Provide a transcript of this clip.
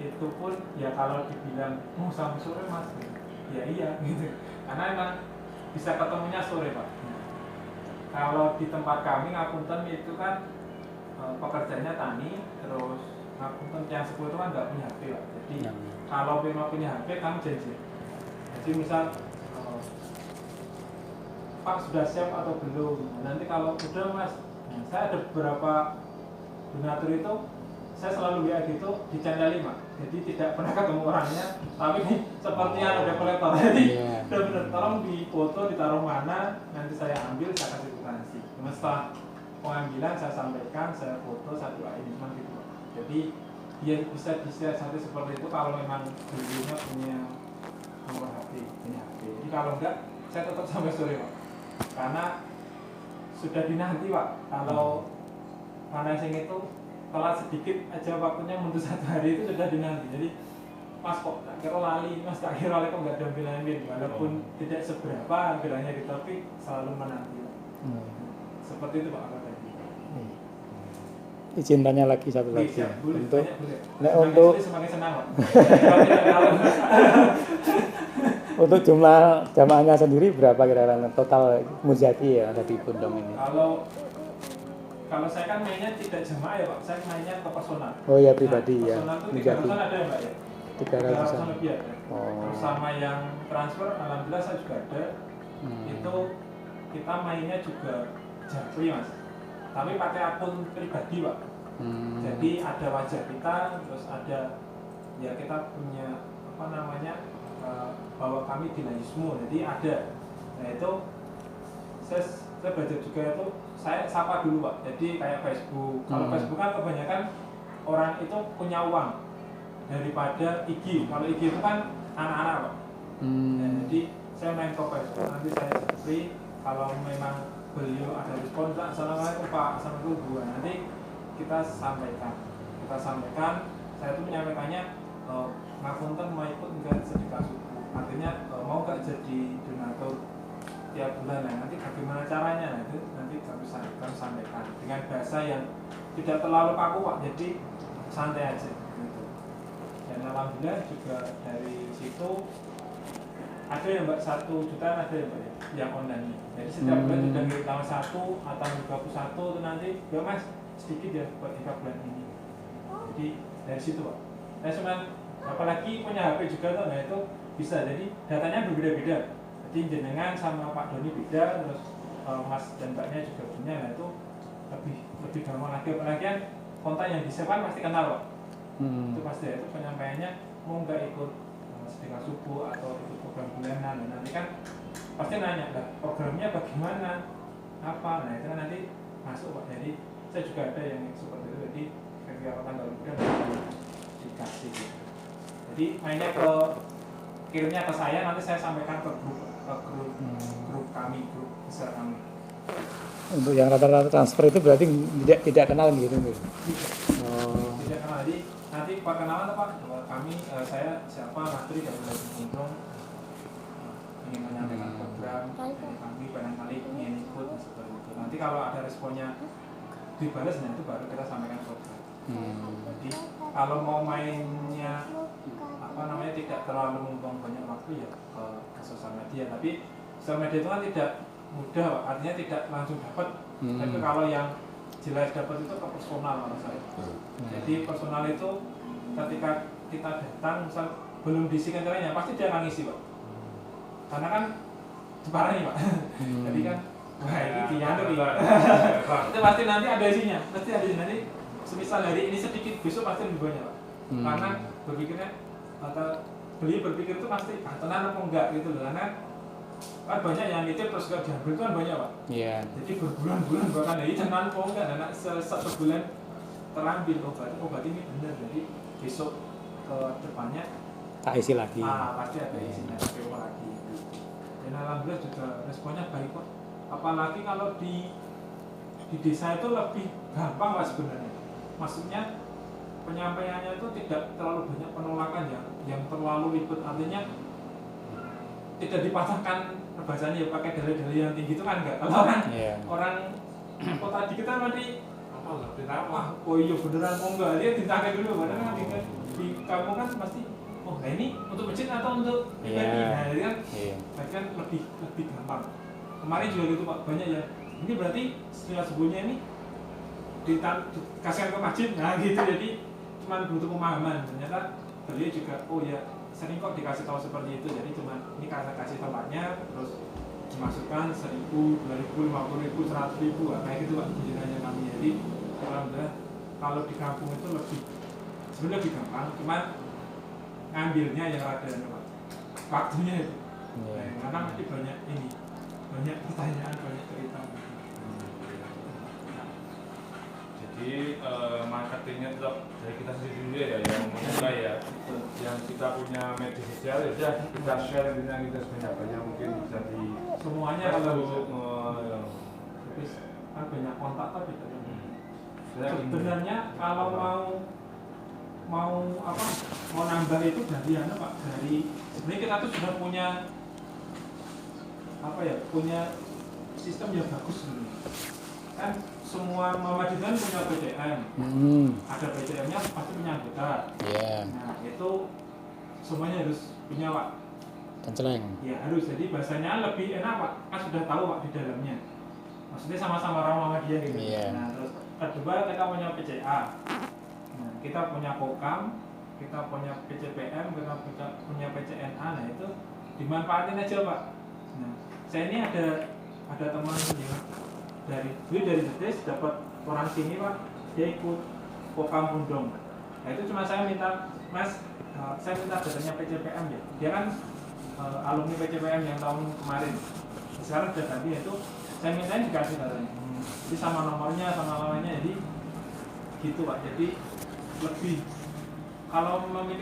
itu pun ya kalau dibilang mau sampai sore mas, ya iya gitu, karena emang bisa ketemunya sore pak. Kalau di tempat kami ngapunten itu kan pekerjaannya tani, terus ngapunten yang 10 itu kan nggak punya HP pak. Jadi kalau memang punya HP kami janji. Jadi misal Pak sudah siap atau belum? Nanti kalau udah mas, saya ada beberapa donatur itu saya selalu WA gitu di channel 5, jadi tidak pernah ketemu orangnya, tapi seperti ada kolektor. Jadi benar-benar tolong di foto ditaruh mana, nanti saya ambil, saya kasih kwitansi. Setelah pengambilan saya sampaikan, saya foto, saya doain, cuma gitu. Jadi dia bisa disiasati seperti itu kalau memang beliaunya punya nomor HP, punya HP. Jadi kalau enggak, saya tetap sampai sore pak, karena sudah dinanti pak. Kalau financing itu telat sedikit aja waktunya mundur 1 hari itu sudah dinanti. Jadi mas kok tak kira lali, mas tak kira lali kok nggak ada ambil, walaupun tidak seberapa ambilannya gitu, tapi selalu menanti. Seperti itu pak tadi. Izin tanya lagi satu lagi untuk semakin senang pak. Untuk jumlah jamaahnya sendiri berapa kira-kira total Muzaki ya ada di Pondok ini? Kalau saya kan mainnya tidak jemaah ya pak, saya mainnya ke personal. Oh ya pribadi ya. Personal itu 300-an ada ya pak ya? 300-an lebih ada. Terus sama yang transfer, alhamdulillah saya juga ada. Itu kita mainnya juga Japri mas, tapi pakai akun pribadi pak. Jadi ada wajah kita, terus ada ya kita punya apa namanya bahwa kami di Najismu, jadi ada. Nah itu saya belajar juga itu, saya sapa dulu pak. Jadi kayak Facebook, kalau Facebook kan kebanyakan orang itu punya uang daripada IG. Kalau IG itu kan anak-anak pak. Nah, jadi saya main ke Facebook, nanti saya Japri, kalau memang beliau ada respon, assalamualaikum pak, assalamualaikum bu, nanti kita sampaikan, saya tuh menyampaikannya ngapunten mau ikut enggak sedekah subuh, artinya mau enggak jadi donatur tiap bulan. Nah, nanti bagaimana caranya, nah, itu nanti kami sampaikan dengan bahasa yang tidak terlalu kaku pak, jadi santai aja gitu. Dan alhamdulillah juga dari situ ada yang mbak 1 juta, ada yang mbak yang online. Jadi setiap bulan sudah ngirim tanggal 1 atau 21 itu nanti ya mas sedikit ya buat 3 bulan ini. Jadi dari situ pak. Nah cuman apalagi punya HP juga tuh, nah itu bisa. Jadi datanya berbeda-beda. Jadi jenengan sama Pak Doni beda, terus Mas dan Mbaknya juga punya. Nah itu lebih gampang lagi. Apalagi kan kontak yang disepan pasti kenal pak. Itu pasti itu penyampaiannya mau nggak ikut sedekah subuh atau ikut program bulanan. Dan nanti kan pasti nanya lah programnya bagaimana apa. Nah itu kan nanti masuk pak. Jadi saya juga ada yang seperti itu. Jadi ketika tanggal bulan dikasih gitu. Jadi mainnya kirimnya ke saya, nanti saya sampaikan ke grup kami, grup besar kami. Untuk yang rata-rata transfer itu berarti tidak kenal gitu nih? Tidak kenal. Jadi nanti perkenalan apa? Kami saya siapa Matri dari Gunung ingin menyampaikan program kami barangkali ingin ikut seperti itu. Nanti kalau ada responnya dibalas, nah itu baru kita sampaikan program. Jadi kalau mau mainnya apa namanya tidak terlalu membuang banyak waktu ya ke sosial media, tapi sosial media itu kan tidak mudah pak. Artinya tidak langsung dapat. Tapi kalau yang jelas dapat itu ke personal menurut saya. Jadi personal itu ketika kita datang misal belum diisikan caranya pasti dia akan ngisi pak, karena kan separahnya pak. Jadi kan wah ini diandung itu pasti nanti ada isinya, pasti ada isinya. Nanti semisal hari ini sedikit, besok pasti lebih banyak pak. Karena berpikirnya atau beliau berpikir itu pasti tenan apa enggak gitu loh, karena kan banyak yang nitip terus gak diambil itu kan banyak pak. Jadi berbulan-bulan bahkan dari tenan apa enggak, anak satu bulan terambil obat ini benar, jadi besok ke depannya tak isi lagi. Pasti ada isinya lagi. Dan alhamdulillah juga responnya baik kok. Apalagi kalau di desa itu lebih gampang pak sebenarnya. Maksudnya penyampaiannya itu tidak terlalu banyak penolakan yang terlalu ribet, artinya tidak dipasangkan bahasanya ya pakai dalil-dalil yang tinggi itu kan enggak. Kalau orang kota di kita nanti oh iya beneran mau enggak, dia ditanya dulu, padahal kan kamu kan pasti, oh nah ini untuk masjid atau untuk pribadi, Iya. nah jadi kan, Iya. berarti kan lebih gampang. Kemarin juga gitu Pak, banyak ya. Ini berarti setelah subuhnya ini dikasihkan ke masjid, nah gitu. Jadi cuma butuh pemahaman. Ternyata beliau juga, oh ya sering kok dikasih tahu seperti itu. Jadi cuma ini karena kasih tempatnya, terus dimasukkan 1.000, 2.000, 50.000, 100.000, kayak gitu Pak tujuannya kami. Jadi alhamdulillah kalau di kampung itu sebenarnya lebih gampang, cuma ngambilnya yang rada Pak, waktunya itu. Iya. Nah, karena masih banyak pertanyaan, banyak cerita. Jadi marketingnya tetap dari kita sendiri dulu ya, yang memulai ya. Yang kita punya media sosial ya kita share dengan kita sebanyak-banyak mungkin bisa di Semuanya kalau ya. habis kan banyak kontak tapi Saya ingin- sebenarnya kalau mau nambah itu dari Pak, dari sebenarnya kita tuh sudah punya punya sistem yang bagus sebenarnya. Kan semua Muhammadiyah punya PCM, ada PCM-nya pasti punya anggota. Iya. Nah itu semuanya harus punya Pak. Kenceleng. Ya harus, jadi bahasanya lebih enak Pak, kan sudah tahu Pak di dalamnya. Maksudnya sama-sama orang Muhammadiyah gitu. Iya. Nah terus kedua kita punya PCA, nah, kita punya Kokam, kita punya PCPM, kita punya PCNA. Nah itu dimanfaatin aja Pak. Nah saya ini ada teman yang dari Jetis dapat orang sini Pak, dia ikut Kokam Pundong. Nah itu cuma saya minta Mas, saya minta datanya PCPM ya. Dia kan alumni PCPM yang tahun kemarin. Sekarang sudah ganti, itu saya mintain dikasih datanya. Jadi sama nomornya, sama namanya, jadi gitu Pak. Jadi lebih kalau memikirkan